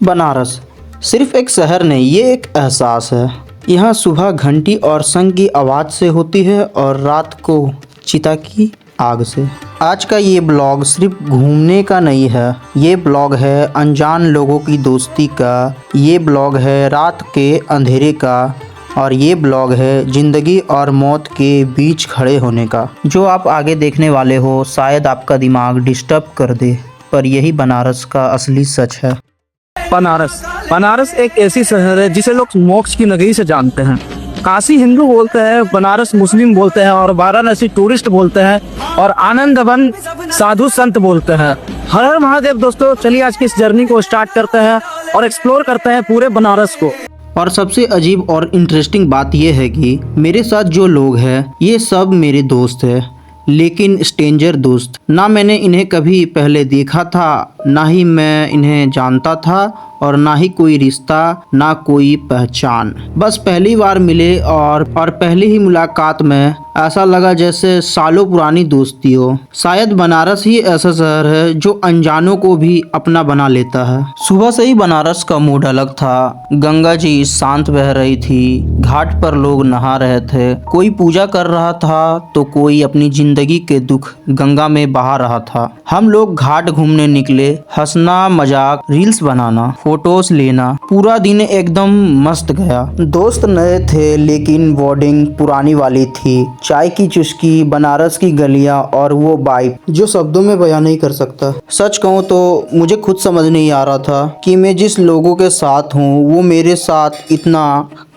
बनारस सिर्फ एक शहर नहीं, ये एक एहसास है। यहाँ सुबह घंटी और शंख की आवाज़ से होती है और रात को चिता की आग से। आज का ये ब्लॉग सिर्फ घूमने का नहीं है, ये ब्लॉग है अनजान लोगों की दोस्ती का, ये ब्लॉग है रात के अंधेरे का, और ये ब्लॉग है ज़िंदगी और मौत के बीच खड़े होने का। जो आप आगे देखने वाले हो शायद आपका दिमाग डिस्टर्ब कर दे, पर यही बनारस का असली सच है। बनारस बनारस एक ऐसी शहर है जिसे लोग मोक्ष की नगरी से जानते हैं। काशी हिंदू बोलते हैं, बनारस मुस्लिम बोलते हैं और वाराणसी टूरिस्ट बोलते हैं और आनंद वन साधु संत बोलते हैं। हर हर महादेव दोस्तों, चलिए आज की इस जर्नी को स्टार्ट करते हैं और एक्सप्लोर करते हैं पूरे बनारस को। और सबसे अजीब और इंटरेस्टिंग बात यह है कि मेरे साथ जो लोग हैं ये सब मेरे दोस्त हैं, लेकिन स्ट्रेंजर दोस्त। ना मैंने इन्हें कभी पहले देखा था, ना ही मैं इन्हें जानता था, और ना ही कोई रिश्ता, ना कोई पहचान। बस पहली बार मिले और पहली ही मुलाकात में ऐसा लगा जैसे सालों पुरानी दोस्ती हो। शायद बनारस ही ऐसा शहर है जो अनजानों को भी अपना बना लेता है। सुबह से ही बनारस का मूड अलग था। गंगा जी शांत बह रही थी, घाट पर लोग नहा रहे थे, कोई पूजा कर रहा था तो कोई अपनी जिंदगी के दुख गंगा में बहा रहा था। हम लोग घाट घूमने निकले, हंसना, मजाक, रील्स बनाना, फोटोज लेना, पूरा दिन एकदम मस्त गया। दोस्त नए थे लेकिन बॉन्डिंग पुरानी वाली थी। चाय की चुस्की, बनारस की गलियां और वो वाइब जो शब्दों में बयान नहीं कर सकता। सच कहूँ तो मुझे खुद समझ नहीं आ रहा था कि मैं जिस लोगों के साथ हूँ वो मेरे साथ इतना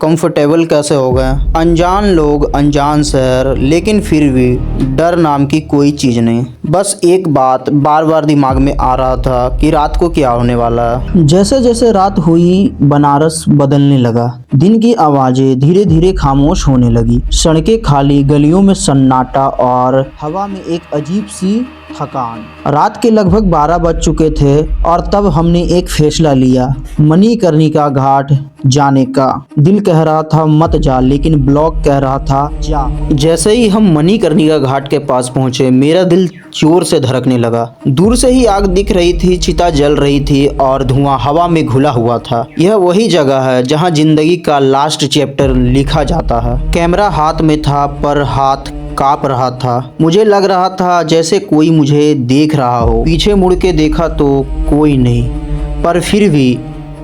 कंफर्टेबल कैसे हो गए। अनजान लोग, अनजान शहर, लेकिन फिर भी डर नाम की कोई चीज़ नहीं। बस एक बात बार बार दिमाग में आ रहा था कि रात को क्या होने वाला है। जैसे जैसे रात हुई बनारस बदलने लगा। दिन की आवाज़ें धीरे धीरे खामोश होने लगी। सड़कें खाली, गलियों में सन्नाटा और हवा में एक अजीब सी थकान। रात के लगभग 12 बज चुके थे और तब हमने एक फैसला लिया, मणिकर्णिका घाट जाने का। दिल कह रहा था मत जा, लेकिन ब्लॉग कह रहा था जा। जैसे ही हम मणिकर्णिका घाट के पास पहुंचे मेरा दिल जोर से धड़कने लगा। दूर से ही आग दिख रही थी, चिता जल रही थी और धुआं हवा में घुला हुआ था। यह वही जगह है जहां जिंदगी का लास्ट चैप्टर लिखा जाता है। कैमरा हाथ में था पर हाथ कांप रहा था। मुझे लग रहा था जैसे कोई मुझे देख रहा हो। पीछे मुड़ के देखा तो कोई नहीं, पर फिर भी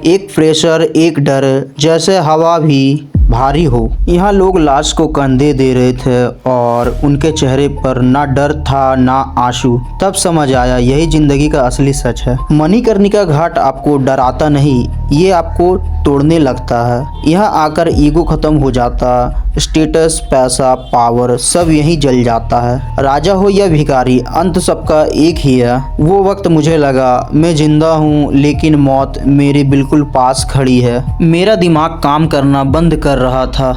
एक प्रेशर, एक डर, जैसे हवा भी भारी हो। यहाँ लोग लाश को कंधे दे रहे थे और उनके चेहरे पर ना डर था ना आंसू। तब समझ आया यही जिंदगी का असली सच है। मणिकर्णिका घाट आपको डराता नहीं, ये आपको तोड़ने लगता है। यहाँ आकर ईगो खत्म हो जाता, स्टेटस, पैसा, पावर सब यहीं जल जाता है। राजा हो या भिखारी, अंत सबका एक ही है। वो वक्त मुझे लगा मैं जिंदा हूँ लेकिन मौत मेरे बिल्कुल पास खड़ी है। मेरा दिमाग काम करना बंद कर रहा था,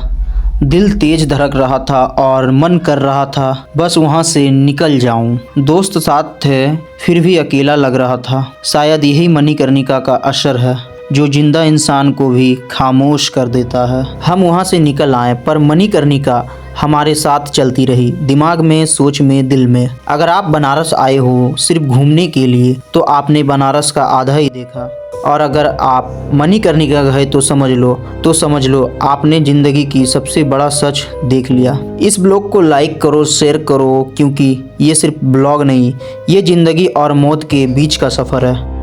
दिल तेज धड़क रहा था और मन कर रहा था बस वहाँ से निकल जाऊं। दोस्त साथ थे फिर भी अकेला लग रहा था। शायद यही मणिकर्णिका का असर है जो जिंदा इंसान को भी खामोश कर देता है। हम वहाँ से निकल आए पर मणिकर्णिका हमारे साथ चलती रही, दिमाग में, सोच में, दिल में। अगर आप बनारस आए हो सिर्फ घूमने के लिए तो आपने बनारस का आधा ही देखा, और अगर आप मणिकर्णिका गए तो समझ लो आपने ज़िंदगी की सबसे बड़ा सच देख लिया। इस ब्लॉग को लाइक करो, शेयर करो, क्योंकि ये सिर्फ ब्लॉग नहीं, ये ज़िंदगी और मौत के बीच का सफ़र है।